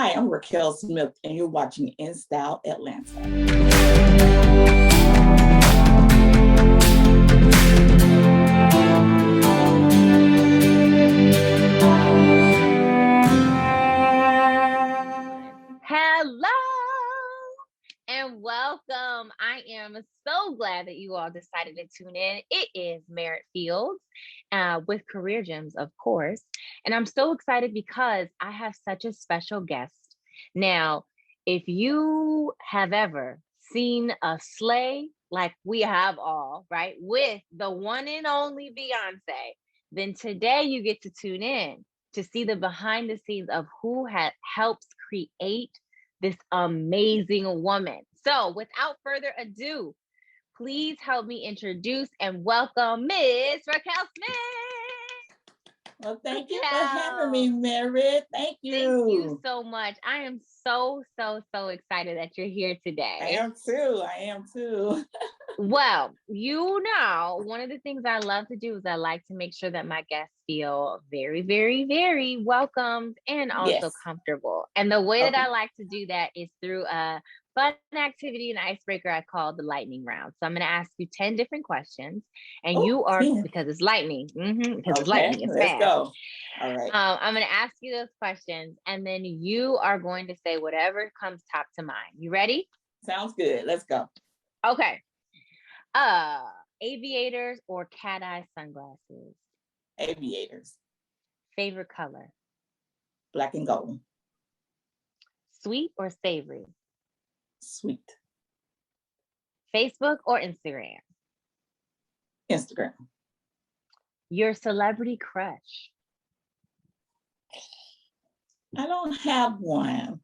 Hi, I'm Raquel Smith, and you're watching In Style Atlanta. Hello and welcome. I am so glad that you all decided to tune in. It is Merritt Fields with Career Gems, of course. And I'm so excited because I have such a special guest. Now, if you have ever seen a sleigh like we have all, right, with the one and only Beyonce, then today you get to tune in to see the behind the scenes of who helps create this amazing woman. So without further ado, please help me introduce and welcome Miss Raquel Smith. Well, thank you for having me, Merritt. Thank you. Thank you so much. I am so excited that you're here today. I am too. Well, you know, one of the things I love to do is I like to make sure that my guests feel very, very, very welcomed and also comfortable. And the way that I like to do that is through a fun activity and icebreaker I call the lightning round. So I'm going to ask you 10 different questions, and you are, because it's lightning, because it's lightning, it's let's fast. Go. All right. I'm going to ask you those questions, and then you are going to say whatever comes top to mind. You ready? Sounds good. Let's go. Okay. Aviators or cat eye sunglasses? Aviators. Favorite color? Black and gold. Sweet or savory? Sweet. Facebook or Instagram? Instagram. Your celebrity crush? I don't have one.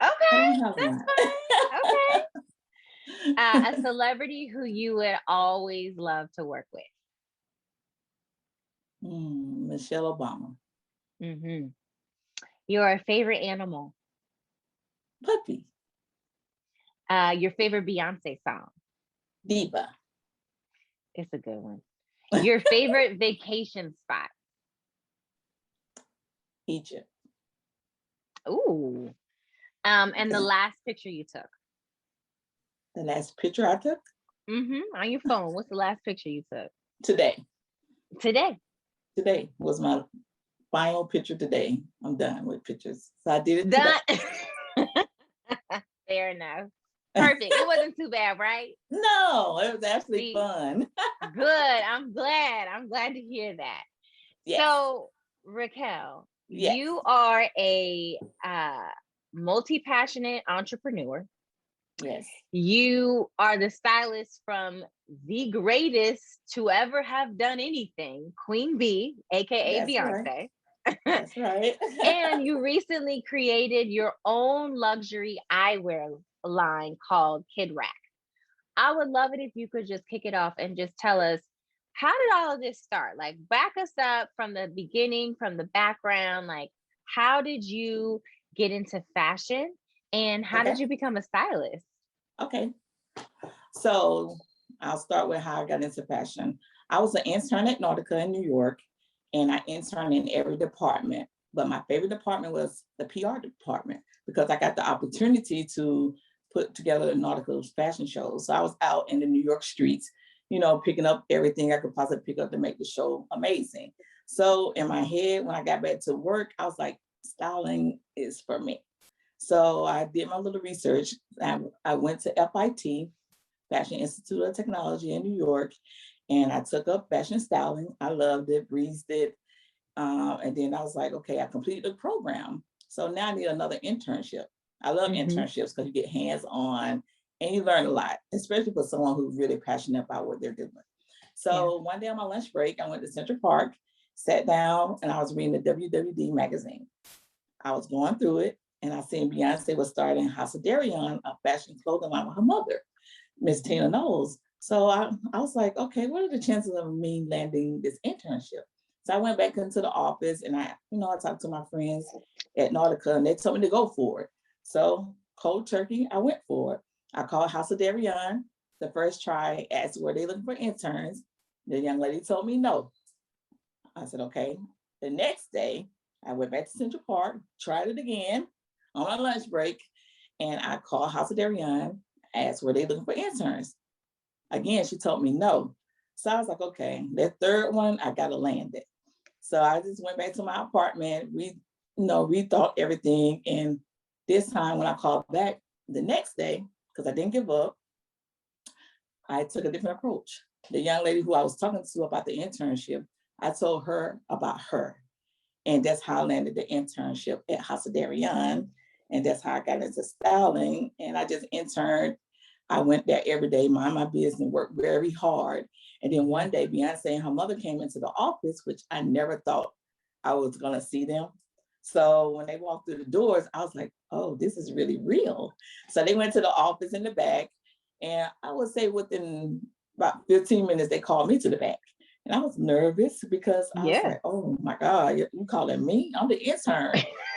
Okay, that's fine. Okay. A celebrity who you would always love to work with? Michelle Obama. Your favorite animal? Puppy. Your favorite Beyonce song? Diva. It's a good one. Your favorite vacation spot? Egypt. Ooh. And the last picture you took? The last picture I took? On your phone. What's the last picture you took? Today. Today was my final picture today. I'm done with pictures. So I did it today. Fair enough. Perfect. It wasn't too bad, right? No, it was actually fun. Good. I'm glad to hear that. Yes. So, Raquel, you are a multi-passionate entrepreneur. Yes. You are the stylist from the greatest to ever have done anything, Queen Bee, aka Beyonce. Right. That's right. And you recently created your own luxury eyewear line called Kid Rack. I would love it if you could just kick it off and just tell us, how did all of this start? Like, back us up from the beginning, from the background. Like, how did you get into fashion, and how did you become a stylist? Okay. So I'll start with how I got into fashion. I was an intern at Nautica in New York, and I interned in every department. But my favorite department was the PR department, because I got the opportunity to put together Nautica's fashion shows. So I was out in the New York streets, picking up everything I could possibly pick up to make the show amazing. So in my head, when I got back to work, I was like, styling is for me. So I did my little research. I went to FIT, Fashion Institute of Technology in New York, and I took up fashion styling. I loved it, breezed it. And then I was like, okay, I completed the program. So now I need another internship. I love internships because you get hands-on and you learn a lot, especially for someone who's really passionate about what they're doing. So one day on my lunch break, I went to Central Park, sat down, and I was reading the WWD magazine. I was going through it, and I seen Beyonce was starting House of Darion, a fashion clothing line with her mother, Miss Tina Knowles. So I was like, okay, what are the chances of me landing this internship? So I went back into the office, and I talked to my friends at Nautica, and they told me to go for it. So cold turkey, I went for it. I called House of Darion the first try, asked were they looking for interns. The young lady told me no. I said, okay. The next day, I went back to Central Park, tried it again. on my lunch break, and I called House of Darian, asked were they looking for interns. Again, she told me no. So I was like, okay, that third one, I gotta land it. So I just went back to my apartment, rethought everything. And this time when I called back the next day, because I didn't give up, I took a different approach. The young lady who I was talking to about the internship, I told her about her. And that's how I landed the internship at House of Darian. And that's how I got into styling. And I just interned. I went there every day, mind my business, worked very hard. And then one day, Beyonce and her mother came into the office, which I never thought I was going to see them. So when they walked through the doors, I was like, oh, this is really real. So they went to the office in the back. And I would say within about 15 minutes, they called me to the back. And I was nervous because I was like, oh my God, you calling me? I'm the intern.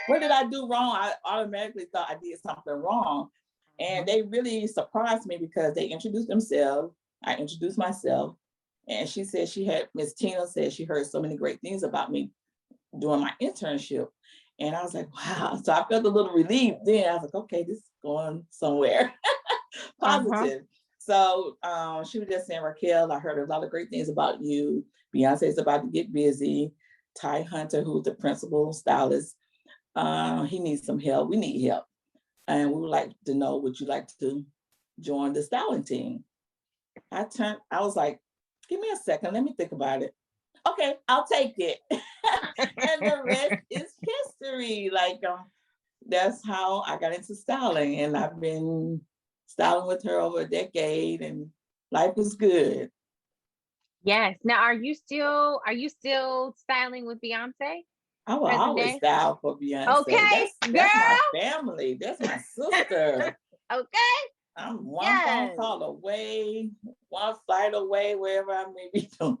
What did I do wrong? I automatically thought I did something wrong. And they really surprised me because they introduced themselves. I introduced myself. And she said Miss Tina said she heard so many great things about me during my internship. And I was like, wow. So I felt a little relieved then. I was like, okay, this is going somewhere positive. So she was just saying, Raquel, I heard a lot of great things about you. Beyonce is about to get busy. Ty Hunter, who's the principal stylist, he needs some help. We need help. And we would like to know, would you like to join the styling team? I was like, give me a second. Let me think about it. Okay, I'll take it. And the rest is history. Like, that's how I got into styling. And I've been styling with her over a decade, and life is good. Yes. Now, are you still styling with Beyonce? I will always style for Beyonce. Okay, that's my family. That's my sister. Okay. I'm one phone call away, one flight away, wherever I may be. Well,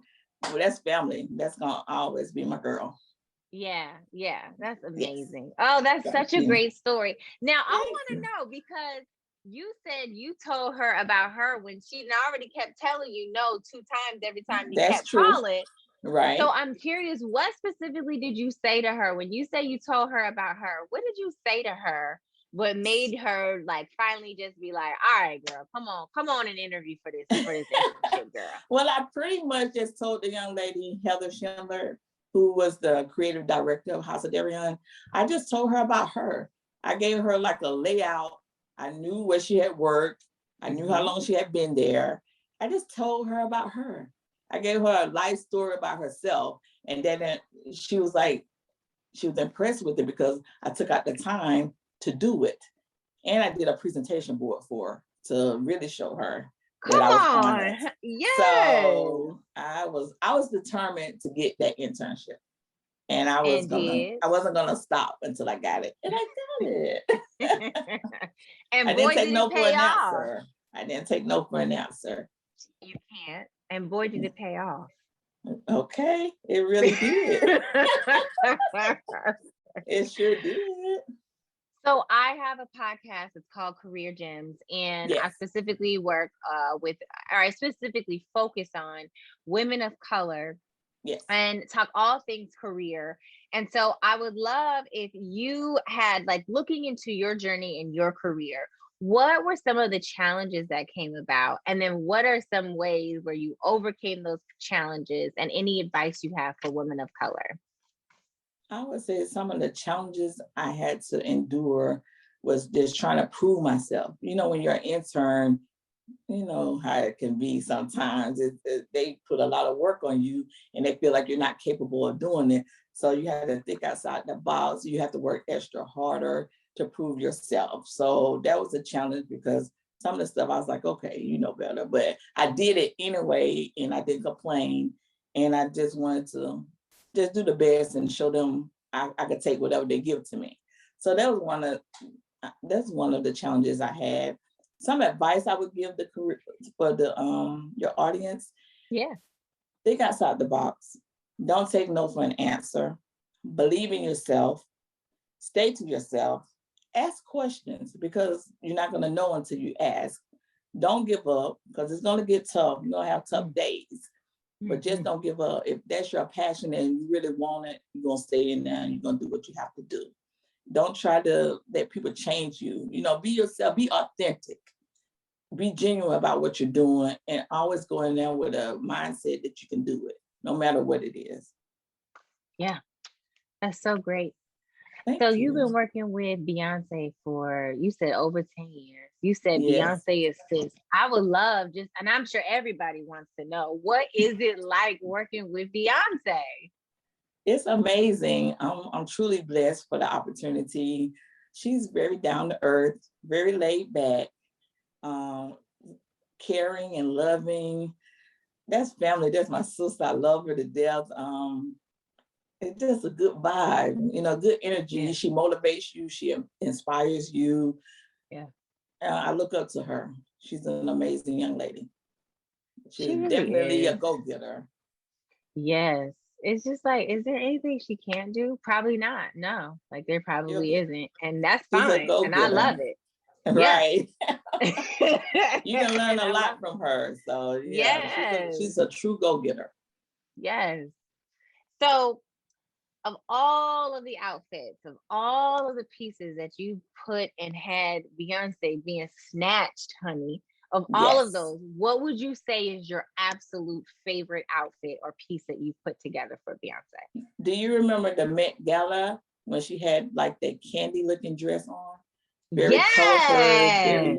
that's family. That's gonna always be my girl. Yeah, that's amazing. Yes. Oh, that's such a great story. Now, I want to know, because you said you told her about her when she already kept telling you no 2 times every time you kept calling. Right. So I'm curious, what specifically did you say to her when you say you told her about her? What did you say to her? What made her like finally just be like, all right, girl, come on and interview for this internship, girl? Well, I pretty much just told the young lady, Heather Schindler, who was the creative director of House of Darian, I just told her about her. I gave her like a layout. I knew where she had worked. I knew how long she had been there. I just told her about her. I gave her a life story about herself. And then she was impressed with it because I took out the time to do it. And I did a presentation board for her to really show her that I was on it. Yes. So I was determined to get that internship. And I wasn't gonna stop until I got it. And I got it. And I didn't take no for an answer. I didn't take no for an answer. You can't. And boy, did it pay off. Okay. It really did. It sure did. So I have a podcast. It's called Career Gems, and I specifically I specifically focus on women of color. Yes. And talk all things career. And so I would love if you had, like, looking into your journey in your career, what were some of the challenges that came about? And then what are some ways where you overcame those challenges, and any advice you have for women of color? I would say some of the challenges I had to endure was just trying to prove myself. You know, when you're an intern, you know how it can be sometimes. They put a lot of work on you and they feel like you're not capable of doing it. So you have to think outside the box. You have to work extra harder to prove yourself. So that was a challenge because some of the stuff I was like, okay, you know better. But I did it anyway and I didn't complain. And I just wanted to just do the best and show them I could take whatever they give to me. So that was that's one of the challenges I had. Some advice I would give the career for the your audience. Yeah. Think outside the box. Don't take no for an answer. Believe in yourself. Stay to yourself. Ask questions because you're not going to know until you ask. Don't give up because it's going to get tough. You're going to have tough days. But just don't give up. If that's your passion and you really want it, you're going to stay in there and you're going to do what you have to do. Don't try to let people change you. Be yourself, be authentic, be genuine about what you're doing, and always go in there with a mindset that you can do it, no matter what it is. Yeah, that's so great. Thank So you. you've been working with Beyonce for, you said, over 10 years. You said Yes. Beyonce is sis. I would love and I'm sure everybody wants to know, what is it like working with Beyonce? It's amazing. I'm truly blessed for the opportunity. She's very down to earth, very laid back, caring and loving. That's family. That's my sister. I love her to death. It's just a good vibe, good energy. Yeah. She motivates you. She inspires you. Yeah. I look up to her. She's an amazing young lady. She's She really definitely is. a go-getter. Yes. It's just like, is there anything she can't do? Probably not. No, like there probably isn't. And that's She's fine. a go-getter. And I love it. Right. Yeah. You can learn a lot from her. So yeah, yes. she's a true go-getter. Yes. So of all of the outfits, of all of the pieces that you put and had Beyonce being snatched, honey, of all of those, what would you say is your absolute favorite outfit or piece that you put together for Beyonce? Do you remember the Met Gala when she had like that candy looking dress on? Very colorful, very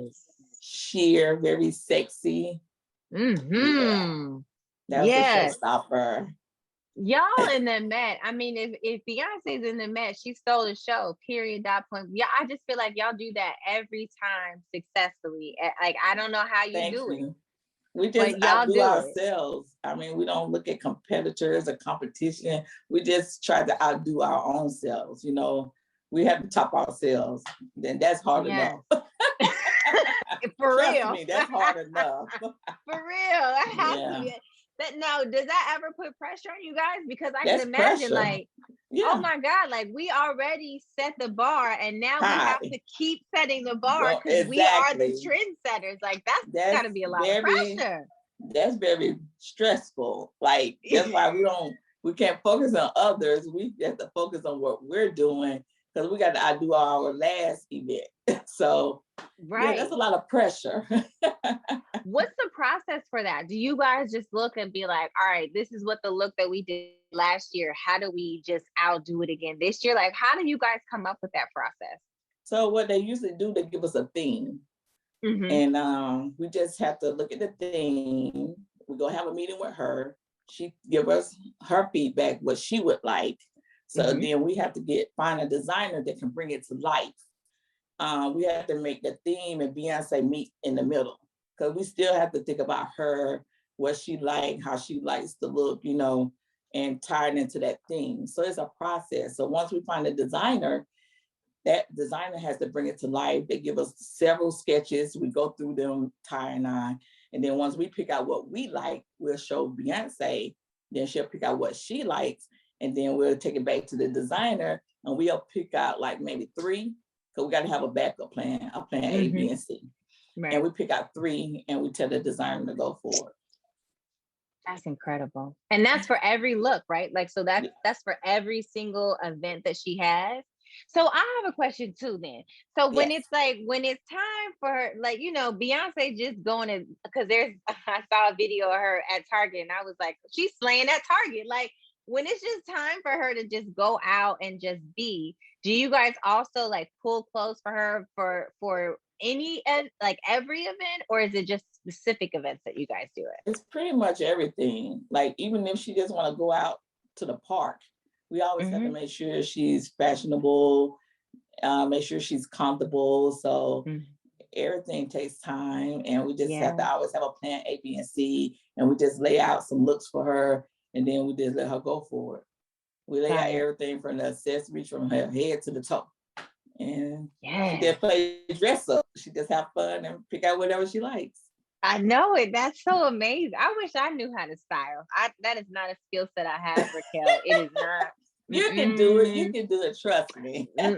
sheer, very sexy. Mm-hmm. That was a showstopper. Y'all in the Met. I mean, if Beyonce's in the Met, she stole the show. Period. Dot point. Yeah, I just feel like y'all do that every time successfully. Like, I don't know how you do it. We just outdo ourselves. I mean, we don't look at competitors or competition. We just try to outdo our own selves. We have to top ourselves. Then that's hard enough. For real. Trust me, that's hard enough. For real. I have to be. But no, does that ever put pressure on you guys? Because I can imagine, like, oh my God, like we already set the bar and now we have to keep setting the bar because we are the trendsetters. Like that's gotta be a lot of pressure. That's very stressful. Like that's why we can't focus on others. We have to focus on what we're doing because we got to outdo our last event. So yeah, that's a lot of pressure. What's the process for that? Do you guys just look and be like, all right, this is what the look that we did last year. How do we just outdo it again this year? Like, how do you guys come up with that process? So what they usually do, they give us a theme. And we just have to look at the theme. We're going to have a meeting with her. She give us her feedback, what she would like. So then we have to find a designer that can bring it to life. We have to make the theme and Beyonce meet in the middle because we still have to think about her, what she likes, how she likes to look, and tie it into that theme. So it's a process. So once we find a designer, that designer has to bring it to life. They give us several sketches. We go through them, Ty and I. And then once we pick out what we like, we'll show Beyonce. Then she'll pick out what she likes. And then we'll take it back to the designer and we'll pick out like maybe 3. Because we got to have a backup plan, a plan A, B, and C. Right. And we pick out 3 and we tell the designer to go forward. That's incredible. And that's for every look, right? Like, so that's for every single event that she has. So I have a question too then. So when it's time for her, like, Beyonce just going to, because I saw a video of her at Target and I was like, she's slaying at Target. Like when it's just time for her to just go out and just be, do you guys also like pull clothes for her for any, like every event, or is it just specific events that you guys do it? It's pretty much everything. Like even if she just want to go out to the park, we always have to make sure she's fashionable, make sure she's comfortable. So everything takes time, and we just have to always have a plan A, B, and C, and we just lay out some looks for her, and then we just let her go for it. We lay out everything from the accessories from her head to the toe. And she just play dress up. She just have fun and pick out whatever she likes. I know it. That's so amazing. I wish I knew how to style. That is not a skill set I have, Raquel. It is not. You can do it. You can do it. Trust me. I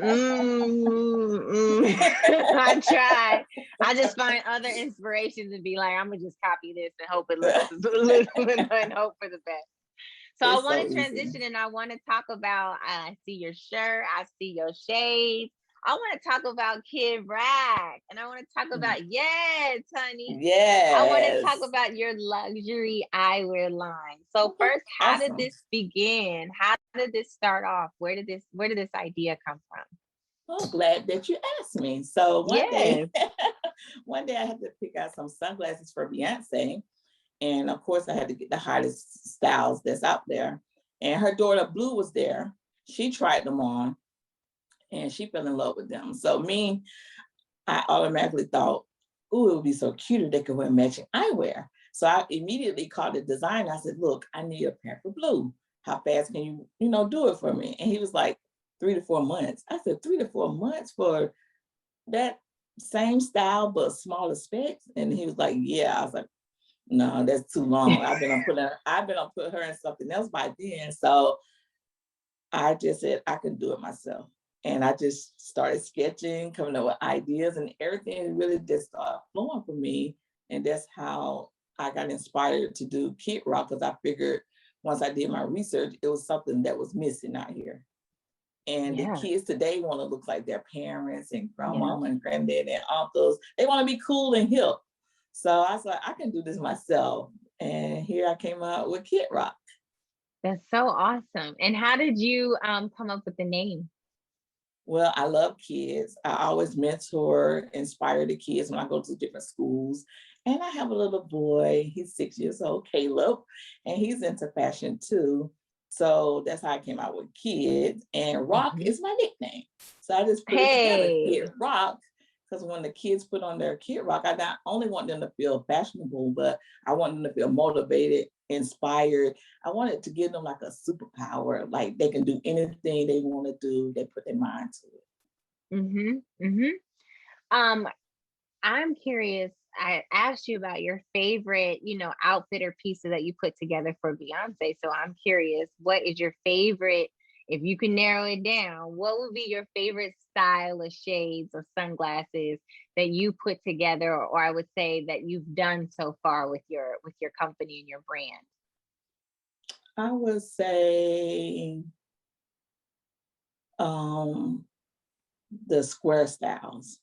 try. I just find other inspirations and be like, I'm gonna just copy this and hope it looks and hope for the best. So I It's want so to easy. transition and I want to talk about, I see your shirt, I see your shades. I want to talk about Kid Rack and I want to talk about, yes, honey. I want to talk Yes. about your luxury eyewear line. So Okay. first, how did Awesome. this begin? How did this start off? Where did this idea come from? Well, glad that you asked me. So one day, Yes. one day I had to pick out some sunglasses for Beyonce. And of course, I had to get the hottest styles that's out there. And her daughter Blue was there. She tried them on and she fell in love with them. So me, I automatically thought, ooh, it would be so cute if they could wear matching eyewear. So I immediately called the designer. I said, look, I need a pair for Blue. How fast can you, do it for me? And he was like, 3 to 4 months. I said, 3 to 4 months for that same style but smaller specs? And he was like, yeah. I was like, no, that's too long. I've been on put her in something else by then. So I just said I can do it myself. And I just started sketching, coming up with ideas, and everything really just started flowing for me. And that's how I got inspired to do Kid Rock, because I figured once I did my research, it was something that was missing out here. And the Yeah. kids today want to look like their parents and Yeah. grandmama and granddad and uncles. They want to be cool and hip. So I was like, I can do this myself. And here I came out with Kid Rock. That's so awesome. And how did you come up with the name? Well, I love kids. I always mentor, inspire the kids when I go to different schools. And I have a little boy, he's 6 years old, Caleb, and he's into fashion too. So that's how I came out with kids. And Rock Mhm. is my nickname. So I just put it together, Hey. Kid Rock, because when the kids put on their Kid Rock, I not only want them to feel fashionable, but I want them to feel motivated, inspired. I wanted to give them like a superpower, like they can do anything they want to do. They put their mind to it. Mhm. Mhm. Um, I'm curious. I asked you about your favorite, outfit or pieces that you put together for Beyonce. So I'm curious, what is your favorite? If you can narrow it down, what would be your favorite style of shades or sunglasses that you put together, or I would say that you've done so far with your company and your brand? I would say um, the square styles,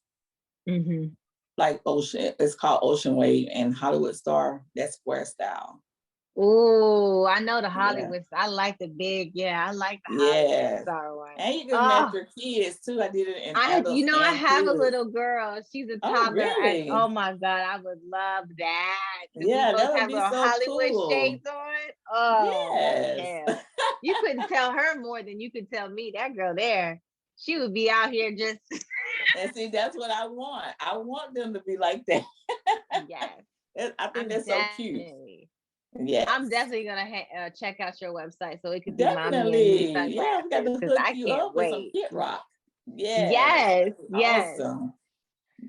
Hmm. like Ocean. It's called Ocean Wave and Hollywood Star. That square style. Oh, I know the Yeah. Hollywood. I like the big. Yeah, I like the Hollywood Yes. Star one. And you can match Oh, your kids too. I did it in I, adults I and have a kids. little girl. She's a Oh, toddler, and really? oh my God, I would love that because we Yeah, both that would have be little so Hollywood cool. shades on. Oh, Yes. Raquel, you couldn't tell her more than you could tell me. That girl there, she would be out here just And see, that's what I want. I want them to be like that. yes. I think I'm that's so cute. definitely, I'm Yes. definitely gonna check out your website so it could be mommy and me Definitely. Yeah, we got sunglasses to because hook I you can't up with some wait. Kid Rock. Yes, Yes, that'd be yes. awesome.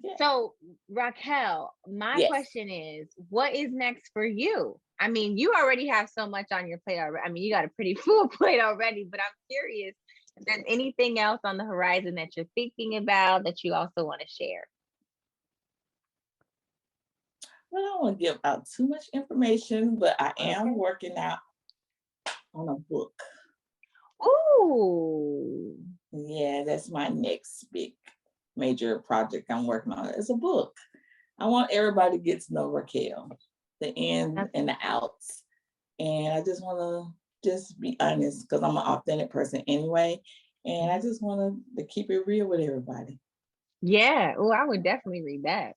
Yeah. So, Raquel, my Yes. question is, what is next for you? I mean, you already have so much on your plate already. I mean, you got a pretty full plate already, but I'm curious if there's anything else on the horizon that you're thinking about that you also want to share. Well, I don't want to give out too much information, but I am Okay. working out on a book. Ooh. Yeah, that's my next big major project I'm working on. It's a book. I want everybody to get to know Raquel, the in That's and the outs. And I just want to just be honest because I'm an authentic person anyway. And I mhm. just want to keep it real with everybody. Yeah. Oh, I would definitely read that.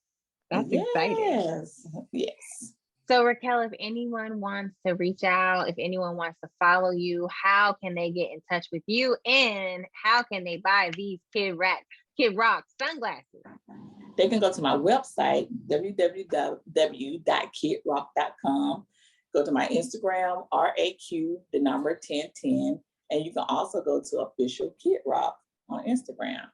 That's exciting. Yes. Yes. So, Raquel, if anyone wants to reach out, if anyone wants to follow you, how can they get in touch with you? And how can they buy these Kid Rock sunglasses? They can go to my website, www.kidrock.com. Go to my Instagram, RAQ, the number 1010. And you can also go to official Kid Rock on Instagram.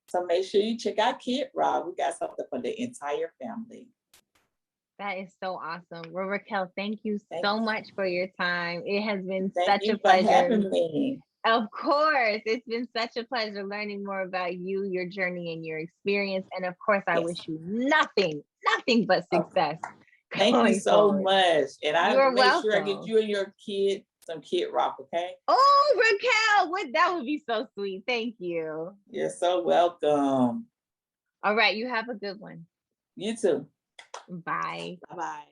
So make sure you check out Kid Rock. We got something for the entire family. That is so awesome. Well, Raquel, thank you Thank, so much for your time. It has been thank such a you for pleasure. having me. Of course, it's been such a pleasure learning more about you, your journey, and your experience. And of course, I Yes. wish you nothing but Oh, success thank you going so forward. much. And I You're make sure I get welcome. you and your kid some Kid Rock, okay? Oh, Raquel, that would be so sweet. Thank you. You're so welcome. All right, you have a good one. You too. Bye. Bye-bye.